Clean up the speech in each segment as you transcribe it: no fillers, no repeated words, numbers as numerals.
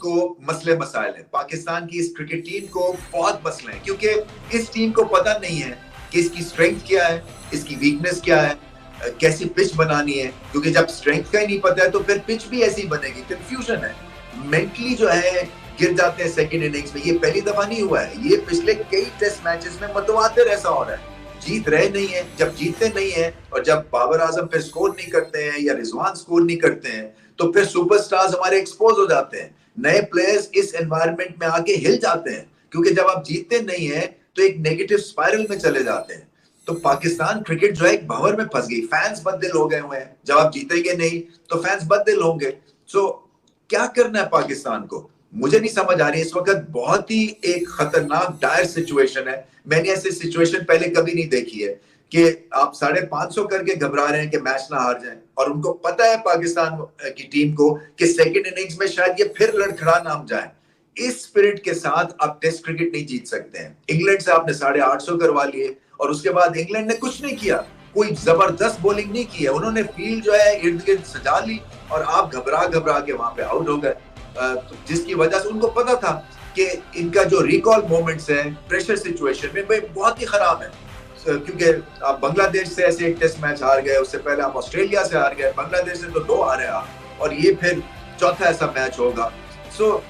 को मसले मसाइल हैं, पाकिस्तान की इस क्रिकेट टीम को बहुत मसले हैं, क्योंकि इस टीम को पता नहीं है कि इसकी स्ट्रेंथ क्या है, इसकी वीकनेस क्या है, कैसी पिच बनानी है, क्योंकि जब स्ट्रेंथ का ही नहीं पता है तो फिर पिच भी ऐसी बनेगी, कंफ्यूजन है। मेंटली जो है गिर जाते हैं सेकंड इनिंग्स में। ये पहली दफा नहीं हुआ है, ये पिछले कई टेस्ट मैचेस में मुतवातिर ऐसा हो रहा है। जीत रहे नहीं है, जब जीतते नहीं है और जब बाबर आजम फिर स्कोर नहीं करते हैं या रिजवान स्कोर नहीं करते हैं तो फिर सुपरस्टार्स हमारे एक्सपोज हो जाते हैं। नए प्लेयर्स इस एनवायरनमेंट में आके हिल जाते हैं, क्योंकि जब आप जीतते नहीं है तो एक नेगेटिव स्पाइरल में चले जाते हैं। तो पाकिस्तान क्रिकेट जो है एक भंवर में फंस गई, फैंस बददिल हो गए हुए हैं। जब आप जीतेंगे नहीं तो फैंस बददिल होंगे। सो क्या करना है पाकिस्तान को, मुझे नहीं समझ आ रही। इस वक्त बहुत ही एक खतरनाक डायर सिचुएशन है। मैंने ऐसी सिचुएशन पहले कभी नहीं देखी है कि आप 550 करके घबरा रहे हैं कि मैच ना हार जाए, और उनको पता है पाकिस्तान की टीम को कि सेकंड इनिंग्स में शायद ये फिर लड़खड़ा नाम जाए। इस स्पिरिट के साथ आप टेस्ट क्रिकेट नहीं जीत सकते हैं। इंग्लैंड से आपने 850 करवा लिए और उसके बाद इंग्लैंड ने कुछ नहीं किया, कोई जबरदस्त बॉलिंग नहीं की है। उन्होंने फील्ड जो है इर्द गिर्द सजा ली और आप घबरा घबरा के वहां पे आउट हो गए, जिसकी वजह से उनको पता था कि इनका जो रिकॉल मोमेंट्स है प्रेशर सिचुएशन में बहुत ही खराब है। क्योंकि आप बांग्लादेश से ऐसे एक टेस्ट मैच हार गए, उससे पहले आप ऑस्ट्रेलिया से हार गए, बांग्लादेश से तो 2 हारे आप, और ये फिर चौथा ऐसा मैच होगा। सो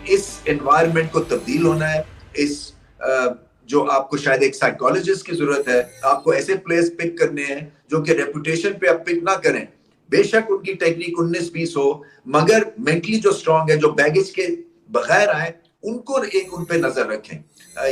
इस एनवायरनमेंट को तब्दील होना है। इस जो आपको शायद एक साइकोलॉजिस्ट की जरूरत है, आपको ऐसे प्लेयर्स पिक करने हैं जो कि रेपुटेशन पे आप पिक ना करें। बेशक उनकी टेक्निक 19-20 हो, मगर मेंटली जो स्ट्रांग है, जो बैगेज के बगैर आए, उनको एक उन पे नजर रखें।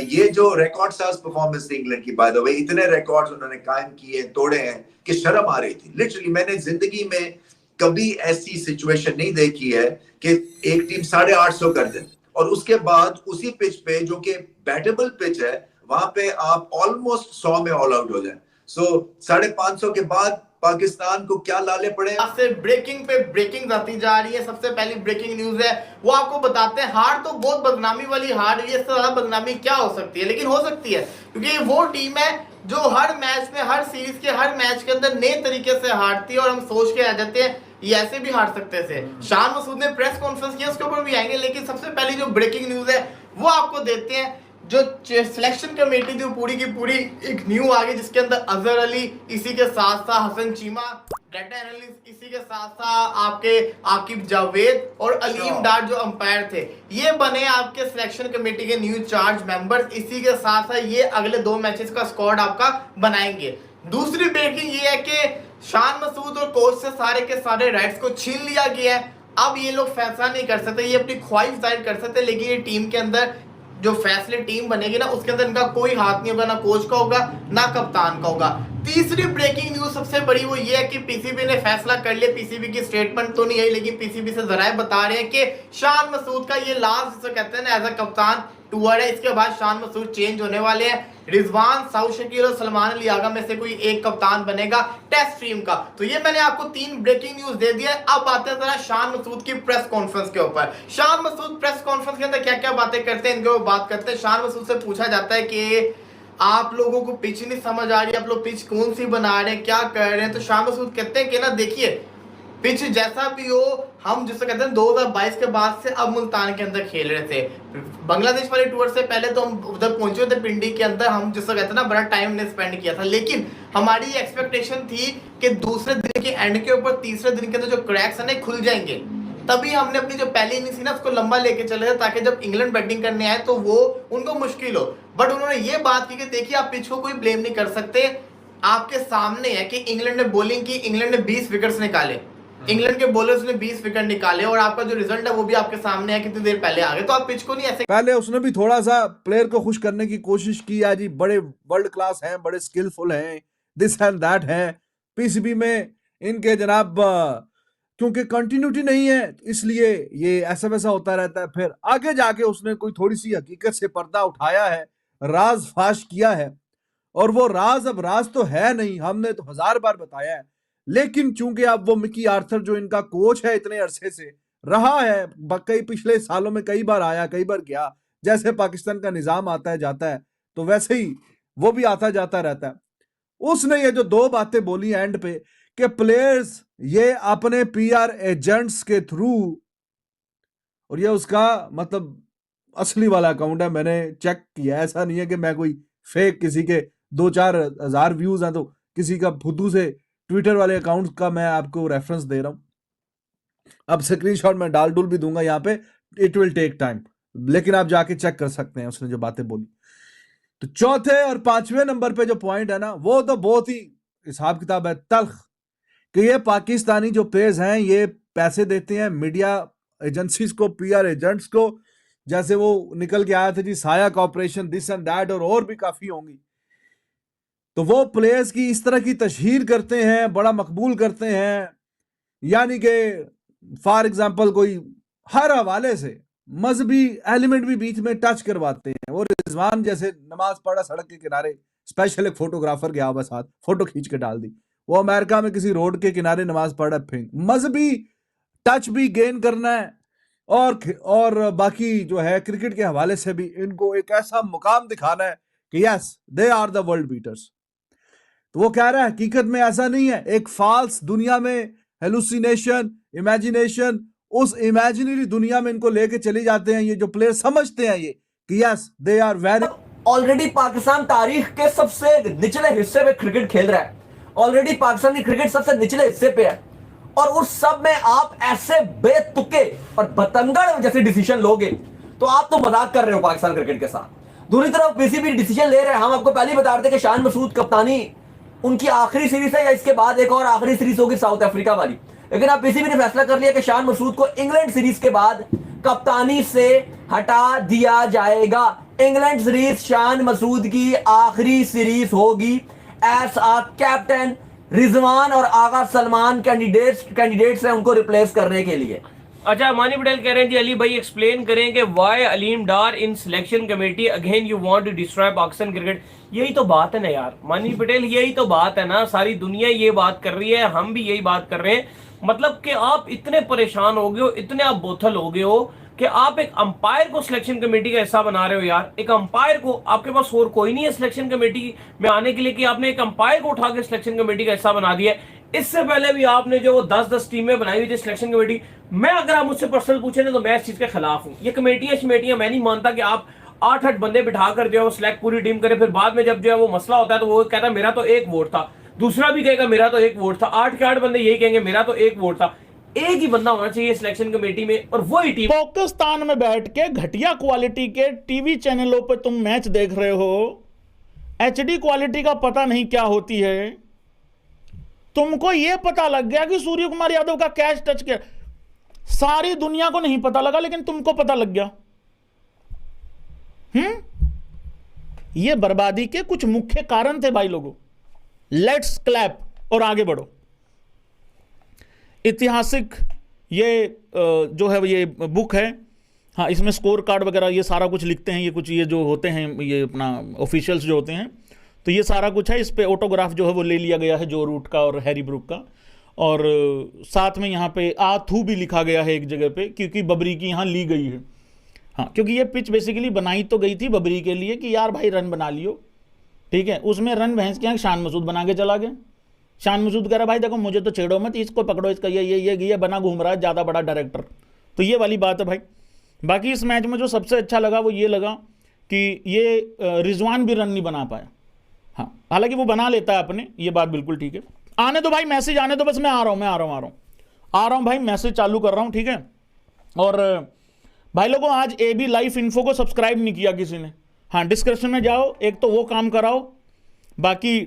ये जो रिकॉर्ड साज परफॉर्मेंस थी इंग्लैंड की, बाय द वे, इतने रिकॉर्ड्स उन्होंने कायम किए, तोड़े हैं कि शर्म आ रही थी। लिटरली मैंने जिंदगी में कभी ऐसी सिचुएशन नहीं देखी है कि एक टीम 850 कर दे और उसके बाद उसी पिच पे, जो कि बैटेबल पिच है, वहां पे आप ऑलमोस्ट 100 में ऑल आउट हो जाए। सो 550 के बाद पाकिस्तान को क्या लाले पड़े। आपसे ब्रेकिंग पे ब्रेकिंग आती जा रही है। सबसे पहली ब्रेकिंग न्यूज है वो आपको बताते हैं। हार तो बहुत बदनामी वाली हार हुई है, इससे ज्यादा बदनामी क्या हो सकती है, लेकिन हो सकती है क्योंकि वो टीम है जो हर मैच में, हर सीरीज के हर मैच के अंदर नए तरीके से हारती है और हम सोच के आ जाते हैं ये ऐसे भी हार सकते थे। शान मसूद ने प्रेस कॉन्फ्रेंस किया, उसके ऊपर भी आएंगे, लेकिन सबसे पहली जो ब्रेकिंग न्यूज है वो आपको देते हैं। जो सिलेक्शन कमेटी थी पूरी की पूरी एक न्यू आ गई, जिसके अंदर अजहर अली, इसी के साथ साथ हसन चीमा, डाटा एनालिस्ट, इसी के साथ साथ आपके आकिब जावेद और अलीम डार जो अंपायर थे, ये बने आपके सिलेक्शन कमेटी के न्यू चार्ज मेंबर्स। इसी के साथ साथ ये अगले 2 मैचेस का स्क्वाड आपका बनाएंगे। दूसरी ब्रेकिंग ये है कि शान मसूद और कोच से सारे के सारे राइट्स को छीन लिया गया है। अब ये लोग फैसला नहीं कर सकते, ये अपनी ख्वाहिश जाहिर कर सकते, लेकिन ये टीम के अंदर जो फैसले टीम बनेगी ना, उसके अंदर इनका कोई हाथ नहीं होगा, ना कोच का होगा ना कप्तान का होगा। तीसरी ब्रेकिंग न्यूज सबसे बड़ी वो ये है कि पीसीबी ने फैसला कर लिया। पीसीबी की स्टेटमेंट तो नहीं है, लेकिन पीसीबी से जराए बता रहे हैं कि शान मसूद का ये लास्ट, जिसे कहते हैं ना, एज अ कप्तान टूर है। इसके बाद शान मसूद चेंज होने वाले हैं। रिजवान, साउथ शकील और सलमान अली आगा में से कोई एक कप्तान बनेगा टेस्ट टीम का। तो ये मैंने आपको 3 ब्रेकिंग न्यूज दे दिया है। अब आते हैं जरा शान मसूद की प्रेस कॉन्फ्रेंस के ऊपर। शान मसूद प्रेस कॉन्फ्रेंस के अंदर क्या क्या बातें करते हैं, इनके ऊपर बात करते हैं। शान मसूद से पूछा जाता है कि आप लोगों को पिच नहीं समझ आ रही, आप लोग पिच कौन सी बना रहे हैं, क्या कर रहे हैं। तो शान मसूद कहते हैं कि ना, देखिए पिच जैसा भी हो, हम जिसे कहते हैं 2022 के बाद से अब मुल्तान के अंदर खेल रहे थे। बांग्लादेश वाले टूर से पहले तो हम उधर पहुंचे थे पिंडी के अंदर, हम जिसे कहते हैं ना बड़ा टाइम ने स्पेंड किया था, लेकिन हमारी ये एक्सपेक्टेशन थी कि दूसरे दिन के एंड के ऊपर तीसरे दिन के अंदर जो क्रैक्स है ना खुल जाएंगे। तभी हमने अपनी जो पहली इनिंग्स थी ना उसको लंबा लेके चले थे, ताकि जब इंग्लैंड बैटिंग करने आए तो वो उनको मुश्किल हो। बट उन्होंने ये बात की कि देखिए आप पिच को कोई ब्लेम नहीं कर सकते, आपके सामने है कि इंग्लैंड ने बॉलिंग की, इंग्लैंड ने 20 विकेट्स निकाले, इंग्लैंड के बॉलर्स ने 20 विकेट निकाले, और आपका जो रिजल्ट है वो भी आपके सामने है, कितनी देर पहले आ गए। तो आप पिच को नहीं ऐसे, पहले उसने भी थोड़ा सा प्लेयर को खुश करने की कोशिश की, आज जी बड़े वर्ल्ड क्लास हैं, बड़े स्किलफुल हैं, दिस एंड दैट है। पीसीबी में इनके जनाब क्योंकि कंटिन्यूटी नहीं है, इसलिए ये ऐसा वैसा होता रहता है। फिर आगे जाके उसने कोई थोड़ी सी हकीकत से पर्दा उठाया है, राज फाश किया है, और वो राज अब राज तो है नहीं, हमने तो 1000 बार बताया है। लेकिन चूंकि अब वो मिकी आर्थर जो इनका कोच है इतने अरसे से रहा है, कई पिछले सालों में कई बार आया कई बार गया, जैसे पाकिस्तान का निजाम आता है जाता है तो वैसे ही वो भी आता जाता रहता है। उसने ये जो 2 बातें बोली एंड पे कि प्लेयर्स ये अपने पीआर एजेंट्स के थ्रू और ये उसका मतलब असली वाला अकाउंट है, मैंने चेक किया, ऐसा नहीं है कि मैं कोई फेक किसी के 2-4 हजार व्यूज हैं तो किसी का फुद्दू से ट्विटर वाले अकाउंट का मैं आपको रेफरेंस दे रहा हूं। अब स्क्रीनशॉट मैं डाल भी दूंगा यहाँ पे, इट विल टेक टाइम, लेकिन आप जाके चेक कर सकते हैं उसने जो बातें बोली। तो चौथे और पांचवें नंबर पे जो पॉइंट है ना, वो तो बहुत ही हिसाब किताब है तल्ख, कि ये पाकिस्तानी जो प्लेयर्स हैं ये पैसे देते हैं मीडिया एजेंसीज को, पीआर एजेंट्स को, जैसे वो निकल के आया था जी साया कॉर्पोरेशन, दिस एंड दैट, और भी काफी होंगी। तो वो प्लेयर्स की इस तरह की तशहीर करते हैं, बड़ा मकबूल करते हैं, यानी कि फॉर एग्जाम्पल कोई हर हवाले से मजहबी एलिमेंट भी बीच में टच करवाते हैं। वो रिजवान जैसे नमाज पढ़ा सड़क के किनारे, स्पेशल एक फोटोग्राफर गया हुआ साथ, फोटो खींच के डाल दी। वो अमेरिका में किसी रोड के किनारे नमाज पढ़ा, फेंक, मजहबी टच भी गेन करना है, और बाकी जो है क्रिकेट के हवाले से भी इनको एक ऐसा मुकाम दिखाना है कि yes they are the world beaters. तो वो कह रहा है हकीकत में ऐसा नहीं है, एक फॉल्स दुनिया में हेलुसिनेशन, इमेजिनेशन, उस इमेजिनरी दुनिया में इनको लेके चले जाते हैं ये जो प्लेयर, समझते हैं ये कि yes they are very. Already Pakistan तारीख के सबसे निचले हिस्से में क्रिकेट खेल रहा है, ऑलरेडी पाकिस्तानी क्रिकेट सबसे निचले हिस्से पे है, और उस सब में आप ऐसे बेतुके और बतंगड़ जैसे डिसीजन लोगे तो आप तो मजाक कर रहे हो पाकिस्तान क्रिकेट के साथ। दूसरी तरफ पीसीबी डिसीजन ले रहे हैं, हम आपको पहले ही बता रहे थे कि शान मसूद कप्तानी उनकी आखिरी सीरीज है, या इसके बाद एक और आखिरी सीरीज होगी साउथ अफ्रीका वाली, लेकिन अब पीसीबी ने फैसला कर लिया कि शान मसूद को इंग्लैंड सीरीज के बाद कप्तानी से हटा दिया जाएगा। इंग्लैंड सीरीज शान मसूद की आखिरी सीरीज होगी एज अ कैप्टन। रिजवान और आगा सलमान कैंडिडेट्स हैं उनको रिप्लेस करने के लिए। अच्छा, मानी पटेल कह रहे हैं जी अली भाई एक्सप्लेन करें कि why Aleem Dar in selection committee again you want to destroy Pakistan cricket. यही तो बात है ना यार मानी पटेल, यही तो बात है ना, सारी दुनिया ये बात कर रही है, हम भी यही बात कर रहे हैं। मतलब कि आप इतने परेशान हो गए हो, इतने आप बोथल हो गए हो कि आप एक अंपायर को सिलेक्शन कमेटी का हिस्सा बना रहे हो। यार एक अंपायर को, आपके पास और कोई नहीं है सिलेक्शन कमेटी में आने के लिए कि आपने एक अंपायर को उठा के सिलेक्शन कमेटी का हिस्सा बना दिया। इससे पहले भी आपने जो 10-10 टीमें बनाई हुई थी सिलेक्शन कमेटी, मैं अगर आप मुझसे पर्सनल पूछे ना तो मैं इस चीज के खिलाफ हूँ। ये कमेटियां मैं नहीं मानता कि आप 8-8 बंदे बिठा कर जो है वो सिलेक्ट पूरी टीम करे, फिर बाद में जब जो है वो मसला होता है तो वो कहता है मेरा तो एक वोट था, दूसरा भी कहेगा मेरा तो एक वोट था, 8 के 8 बंदे यही कहेंगे मेरा तो एक वोट था। एक ही बंदा होना चाहिए सिलेक्शन कमेटी में और वही टीम। पाकिस्तान में बैठ के घटिया क्वालिटी के टीवी चैनलों पे तुम मैच देख रहे हो, एचडी क्वालिटी का पता नहीं क्या होती है। तुमको यह पता लग गया कि सूर्य कुमार यादव का कैच टच किया, सारी दुनिया को नहीं पता लगा लेकिन तुमको पता लग गया। ये बर्बादी के कुछ मुख्य कारण थे भाई लोगों। लेट्स क्लैप और आगे बढ़ो। ऐतिहासिक ये जो है ये बुक है, हाँ इसमें स्कोर कार्ड वगैरह ये सारा कुछ लिखते हैं, ये कुछ ये जो होते हैं ये अपना ऑफिशियल्स जो होते हैं, तो ये सारा कुछ है। इस पे ऑटोग्राफ जो है वो ले लिया गया है जो रूट का और हैरी ब्रूक का, और साथ में यहाँ पे आथू भी लिखा गया है एक जगह पे, क्योंकि बबरी की यहाँ ली गई है। हाँ क्योंकि ये पिच बेसिकली बनाई तो गई थी बबरी के लिए कि यार भाई रन बना लियो, ठीक है। उसमें रन भैंस के यहाँ शान मसूद बना के चला गया। शान मसूद कह रहा भाई देखो मुझे तो छेड़ो मत, इसको पकड़ो, इसका ये बना घूम रहा है ज़्यादा बड़ा डायरेक्टर। तो ये वाली बात है भाई। बाकी इस मैच में जो सबसे अच्छा लगा वो ये लगा कि ये रिजवान भी रन नहीं बना पाया। हाँ हालांकि वो बना लेता है अपने, ये बात बिल्कुल ठीक है। आने दो भाई मैसेज आने दो, बस मैं आ रहा हूँ भाई, मैसेज चालू कर रहा हूँ, ठीक है। और भाई लोगों आज AB लाइव इन्फो को सब्सक्राइब नहीं किया किसी ने, हाँ डिस्क्रिप्शन में जाओ, एक तो वो काम कराओ, बाकी